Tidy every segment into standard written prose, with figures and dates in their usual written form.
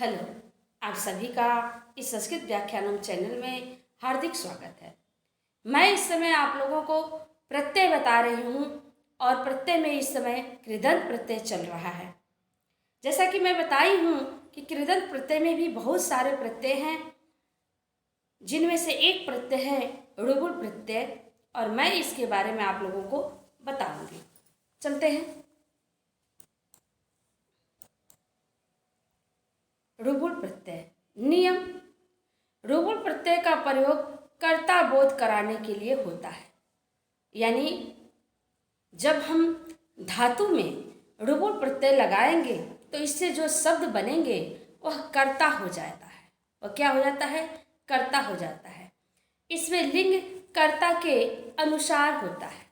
Hello, आप सभी का इस संस्कृत व्याख्यानम चैनल में हार्दिक स्वागत है। मैं इस समय आप लोगों को प्रत्यय बता रही हूँ और प्रत्यय में इस समय कृदंत प्रत्यय चल रहा है। जैसा कि मैं बताई हूँ कि कृदंत प्रत्यय में भी बहुत सारे प्रत्यय हैं, जिनमें से एक प्रत्यय है ऋगुण प्रत्यय और मैं इसके बारे में आप लोगों को बताऊंगी। चलते हैं। ऋगुण प्रत्यय नियम। ऋगुण प्रत्यय का प्रयोग कर्ता बोध कराने के लिए होता है, यानी जब हम धातु में ऋगुण प्रत्यय लगाएंगे तो इससे जो शब्द बनेंगे वह कर्ता हो जाता है। वह क्या हो जाता है? कर्ता हो जाता है। इसमें लिंग कर्ता के अनुसार होता है।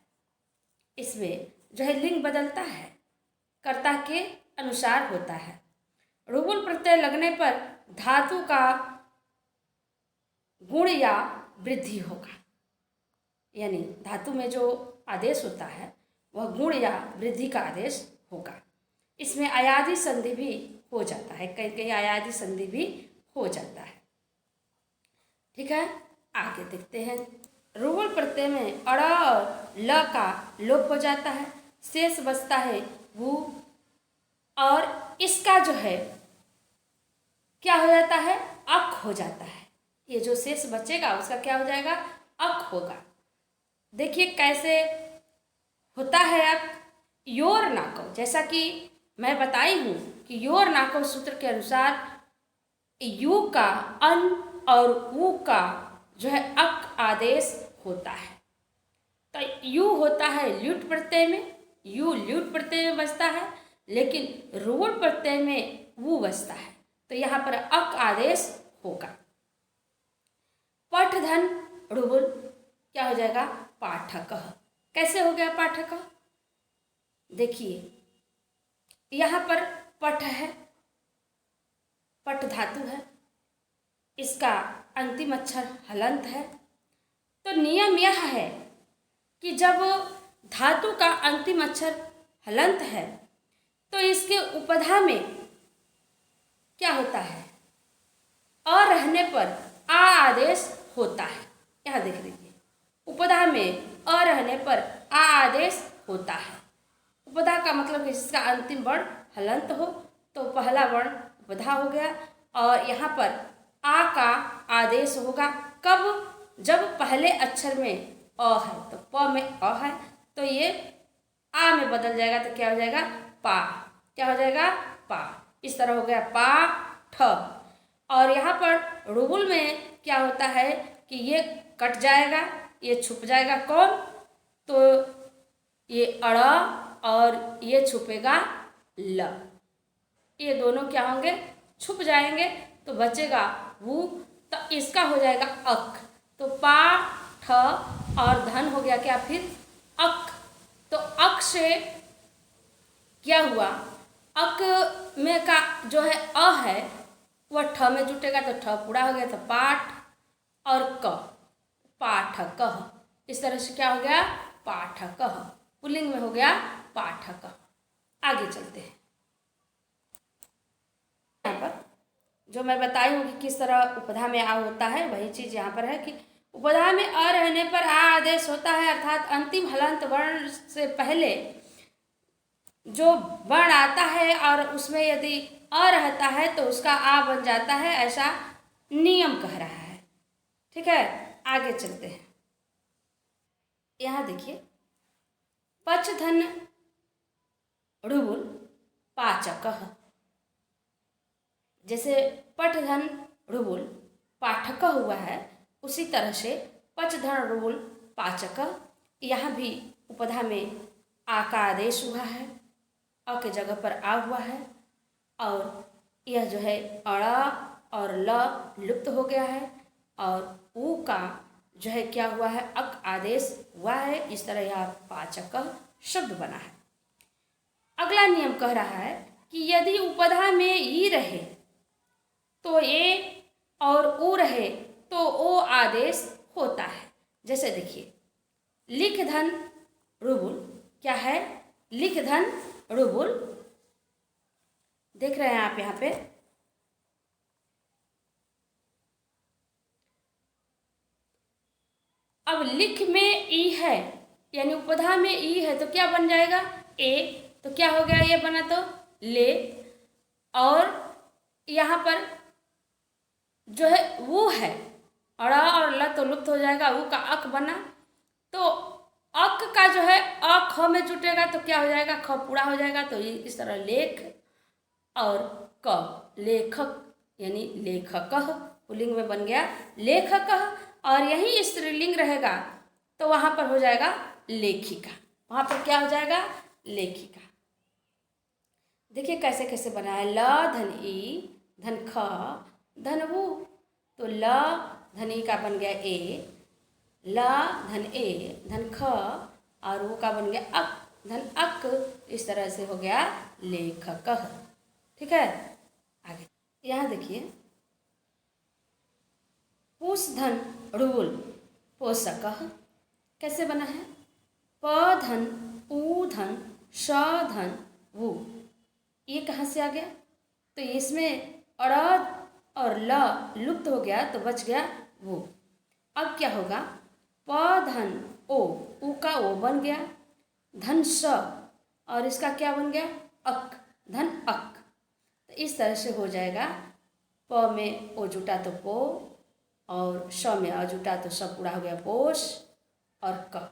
इसमें जो है लिंग बदलता है, कर्ता के अनुसार होता है। ऋगुण प्रत्यय लगने पर धातु का गुण या वृद्धि होगा, यानी धातु में जो आदेश होता है वह गुण या वृद्धि का आदेश होगा। इसमें अयादि संधि भी हो जाता है, कहीं कहीं अयादि संधि भी हो जाता है। ठीक है, आगे देखते हैं। ऋगुण प्रत्यय में अड़ और ल का लोप हो जाता है, शेष बचता है वु, और इसका जो है क्या हो जाता है? अक हो जाता है। ये जो शेष बचेगा उसका क्या हो जाएगा? अक होगा। देखिए कैसे होता है अक। योर नाकव, जैसा कि मैं बताई हूँ कि योर नाकव सूत्र के अनुसार यू का अन और उ का जो है अक आदेश होता है। तो यू होता है ल्युट प्रत्यय में, यू ल्युट प्रत्यय में बचता है, लेकिन ऋगुण प्रत्यय में वु बचता है, तो यहाँ पर अक आदेश होगा। पठधन ऋगुण क्या हो जाएगा? पाठक। कैसे हो गया पाठक? देखिए यहाँ पर पठ है, पठ धातु है, इसका अंतिम अक्षर हलंत है। तो नियम यह है कि जब धातु का अंतिम अक्षर हलंत है तो इसके उपधा में क्या होता है? अ रहने पर आ आदेश होता है। यहाँ देख लीजिए, उपधा में अ रहने पर आ आदेश होता है। उपधा का मतलब कि जिसका अंतिम वर्ण हलंत हो, तो पहला वर्ण उपधा हो गया, और यहाँ पर आ का आदेश होगा। कब? जब पहले अक्षर में अ है, तो प में अ है, तो ये आ में बदल जाएगा, तो क्या हो जाएगा? पा। क्या हो जाएगा? पा। इस तरह हो गया पा ठ। और यहाँ पर ऋगुण में क्या होता है कि ये कट जाएगा, ये छुप जाएगा। कौन? तो ये अड़ और ये छुपेगा ल, ये दोनों क्या होंगे? छुप जाएंगे, तो बचेगा वु, तो इसका हो जाएगा अक। तो पा ठ और धन हो गया क्या? फिर अक। तो अक से क्या हुआ? अक में का जो है अ है वह ठ में जुटेगा, तो ठ पूरा हो गया, तो पाठ और क, पाठक। इस तरह से क्या हो गया? पाठक। पुल्लिंग में हो गया पाठक। आगे चलते हैं। यहाँ पर जो मैं बताई हूँ कि किस तरह उपधा में आ होता है, वही चीज यहाँ पर है कि उपधा में अ रहने पर आ आदेश होता है, अर्थात अंतिम हलंत वर्ण से पहले जो वर्ण आता है और उसमें यदि अ रहता है तो उसका आ बन जाता है, ऐसा नियम कह रहा है। ठीक है, आगे चलते हैं। यहाँ देखिए, पचधन ऋगुण पाचक। जैसे पठधन ऋगुण पाठक हुआ है, उसी तरह से पचधन ऋगुण पाचक। यहाँ भी उपधा में आ का आदेश हुआ है, अ के जगह पर आ हुआ है, और यह जो है अड़ा और ल लुप्त हो गया है, और ऊ का जो है क्या हुआ है? अक आदेश हुआ है। इस तरह यह पाचक शब्द बना है। अगला नियम कह रहा है कि यदि उपधा में ई रहे तो ए और ऊ रहे तो ओ आदेश होता है। जैसे देखिए, लिख धन ऋगुण क्या है? लिख धन ऋगुण देख रहे हैं आप यहाँ पे, अब लिख में ई है, यानी उपधा में ई है, तो क्या बन जाएगा ए। तो क्या हो गया, ये बना तो ले। और यहाँ पर जो है वो है, अड़ा और ल तो लुप्त हो जाएगा, वो का अक बना। तो अक का जो है अ ख में जुटेगा तो क्या हो जाएगा, ख पूरा हो जाएगा। तो ये इस तरह लेख और क लेखक यानी लेखकः पुल्लिंग में बन गया लेखकः। और यही स्त्रीलिंग रहेगा तो वहाँ पर हो जाएगा लेखिका। वहाँ पर क्या हो जाएगा, लेखिका। देखिए कैसे कैसे बना है, ल धन ई धन ख धन वो। तो ल धन ई का बन गया ए, ल धन ए धन ख, और वो का बन गया अक धन अक। इस तरह से हो गया लेखकः। ठीक है, आगे यहाँ देखिए, पूस धन ऋवुल पोषकः कैसे बना है, प धन ऊ धन श धन वु। ये कहाँ से आ गया, तो इसमें अड़ और ल लुप्त हो गया तो बच गया वो। अब क्या होगा, प धन ओ, ऊ का ओ बन गया, धन स और इसका क्या बन गया अक धन अक। तो इस तरह से हो जाएगा, प में ओ जुटा तो पो, और श में अ जुटा तो स पूरा हो गया पोष, और क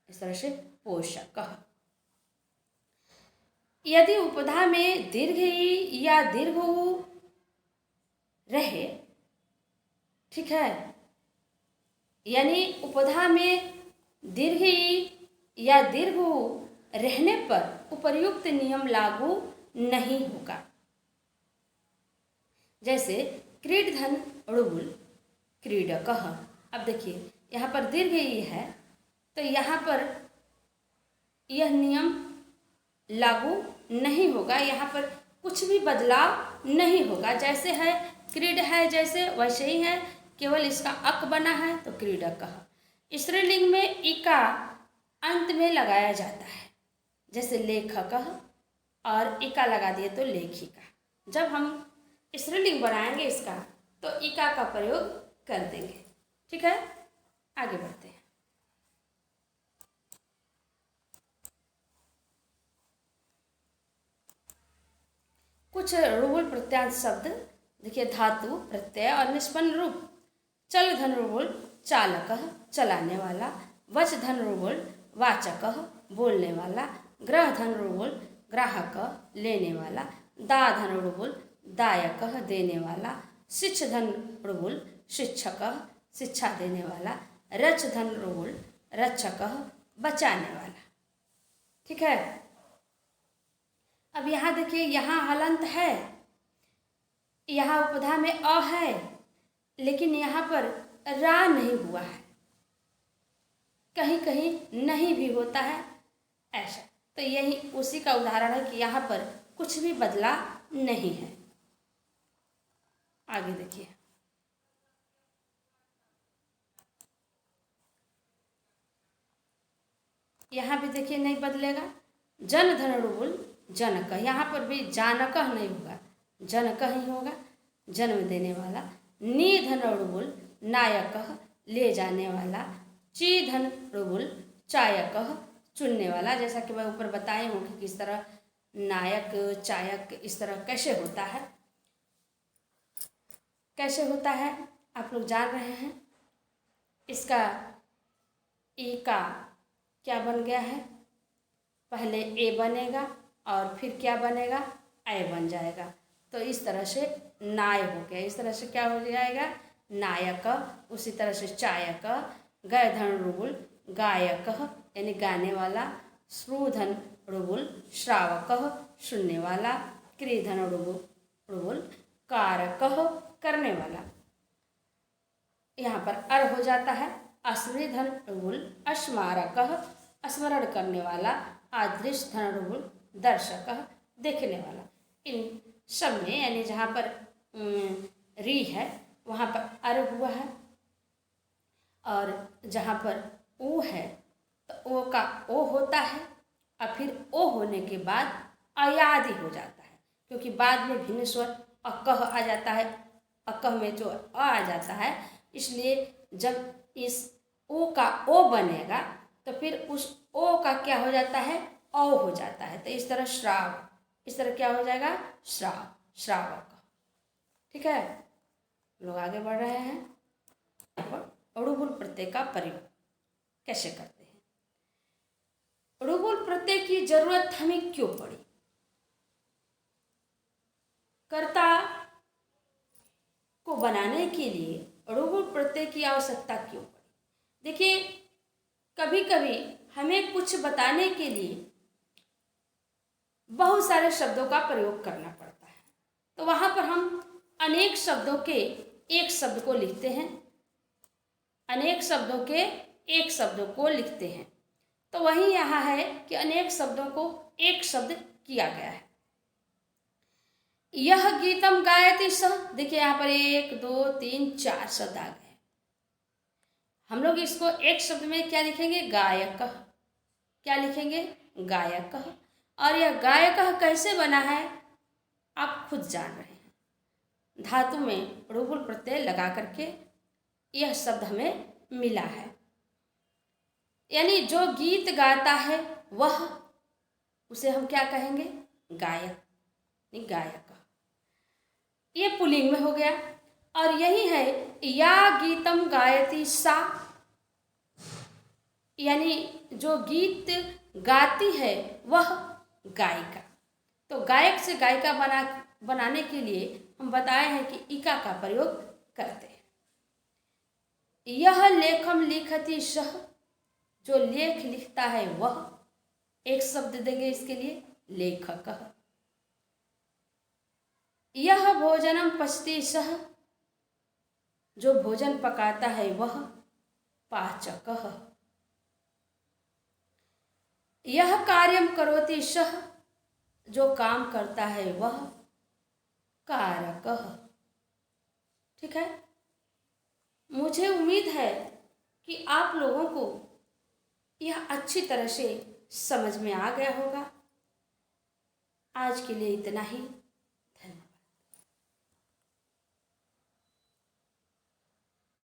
इस तरह से पोषक। यदि उपधा में दीर्घ ई या दीर्घ ऊ रहे, ठीक है, यानी उपधा में दीर्घ ई या दीर्घ ऊ रहने पर उपर्युक्त नियम लागू नहीं होगा। जैसे क्रीड धन ऋवुल क्रीडकः। अब देखिए यहाँ पर दीर्घ ई है तो यहाँ पर यह नियम लागू नहीं होगा, यहाँ पर कुछ भी बदलाव नहीं होगा। जैसे है क्रीड है जैसे वैसे ही है, केवल इसका अक बना है तो क्रीडकः। स्त्रीलिंग में ई का अंत में लगाया जाता है, जैसे लेखकः, और इका लगा दिए तो लेखिका। जब हम स्त्रीलिंग बनाएंगे इसका तो इका का प्रयोग कर देंगे। ठीक है, आगे बढ़ते हैं। कुछ ऋवुल प्रत्यांश शब्द देखिए, धातु प्रत्यय और निष्पन्न रूप। चल धन ऋवुल चालकः चलाने वाला, वच धन ऋवुल वाचकः बोलने वाला, ग्रह धन ऋवुल ग्राहक लेने वाला, दा धन ऋवुल दायकः देने वाला, शिक्ष धन ऋवुल शिक्षकः शिक्षा देने वाला, रच धन ऋवुल रक्षकः बचाने वाला। ठीक है, अब यहाँ देखिए, यहाँ हलंत है, यहाँ उपधा में अ है, लेकिन यहाँ पर रा नहीं हुआ है, कहीं कहीं नहीं भी होता है ऐसा। तो यही उसी का उदाहरण है कि यहाँ पर कुछ भी बदला नहीं है। आगे देखिए, यहाँ भी देखिए नहीं बदलेगा। जन धन ऋवुल जनक, यहाँ पर भी जानक नहीं होगा, जनक ही होगा, जन्म देने वाला। नी धन ऋवुल नायक ले जाने वाला, ची धन ऋवुल चायक चुनने वाला। जैसा कि मैं ऊपर बताई हूँ कि किस तरह नायक चायक इस तरह कैसे होता है, कैसे होता है आप लोग जान रहे हैं। इसका ई का क्या बन गया है, पहले ए बनेगा और फिर क्या बनेगा, ए बन जाएगा। तो इस तरह से नाय हो गया, इस तरह से क्या हो जाएगा, नायक। उसी तरह से चायक, गय धन ऋवुल गायक यानी गाने वाला, श्रुधन ऋवुल श्रावक सुनने वाला, क्रीधन ऋवुल कारक करने वाला। यहाँ पर अर हो जाता है। अस्मृ धन ऋवुल स्मारक स्मरण करने वाला, आदृश धन ऋवुल दर्शक देखने वाला। इन सब में यानी जहाँ पर री है वहाँ पर अर हुआ है, और जहाँ पर ऊ है तो ओ का ओ होता है, और फिर ओ होने के बाद अयादि हो जाता है, क्योंकि बाद में भिन्न स्वर अकह आ जाता है, अकह में जो अ आ जाता है, इसलिए जब इस ओ का ओ बनेगा तो फिर उस ओ का क्या हो जाता है, औ हो जाता है। तो इस तरह श्राव, इस तरह क्या हो जाएगा, श्राव, श्रावक। ठीक है, लोग आगे बढ़ रहे हैं। यहाँ पर अड़ुबुल प्रत्यय का प्रयोग कैसे करते हैं। अड़ुबुल प्रत्यय की जरूरत हमें क्यों पड़ी, कर्ता को बनाने के लिए अड़ुबुल प्रत्यय की आवश्यकता क्यों पड़ी। देखिए, कभी कभी हमें कुछ बताने के लिए बहुत सारे शब्दों का प्रयोग करना पड़ता है, तो वहाँ पर हम अनेक शब्दों के एक शब्द को लिखते हैं, अनेक शब्दों के एक शब्दों को लिखते हैं। तो वही यहाँ है कि अनेक शब्दों को एक शब्द किया गया है। यह गीतम गायति सह, देखिए यहाँ पर 1 2 3 4 शब्द आ गए। हम लोग इसको एक शब्द में क्या लिखेंगे, गायक। क्या लिखेंगे, गायक। और यह गायक कैसे बना है आप खुद जान रहे हैं। धातु में अड़ुबुल प्रत्यय लगा करके यह शब्द हमें मिला है। यानी जो गीत गाता है वह, उसे हम क्या कहेंगे, गायक, गायक। ये पुल्लिंग में हो गया। और यही है या गीतम गायति सा, यानी जो गीत गाती है वह गायिका। तो गायक से गायिका बनाने के लिए हम बताए हैं कि इका का प्रयोग करते हैं। यह लेखम लिखति सह, जो लेख लिखता है वह, एक शब्द देंगे इसके लिए, लेखक। यह भोजनम पचति सह, जो भोजन पकाता है वह, पाचक। यह कार्यम करोति सह, जो काम करता है वह, कारक। ठीक है, मुझे उम्मीद है कि आप लोगों को यह अच्छी तरह से समझ में आ गया होगा। आज के लिए इतना ही।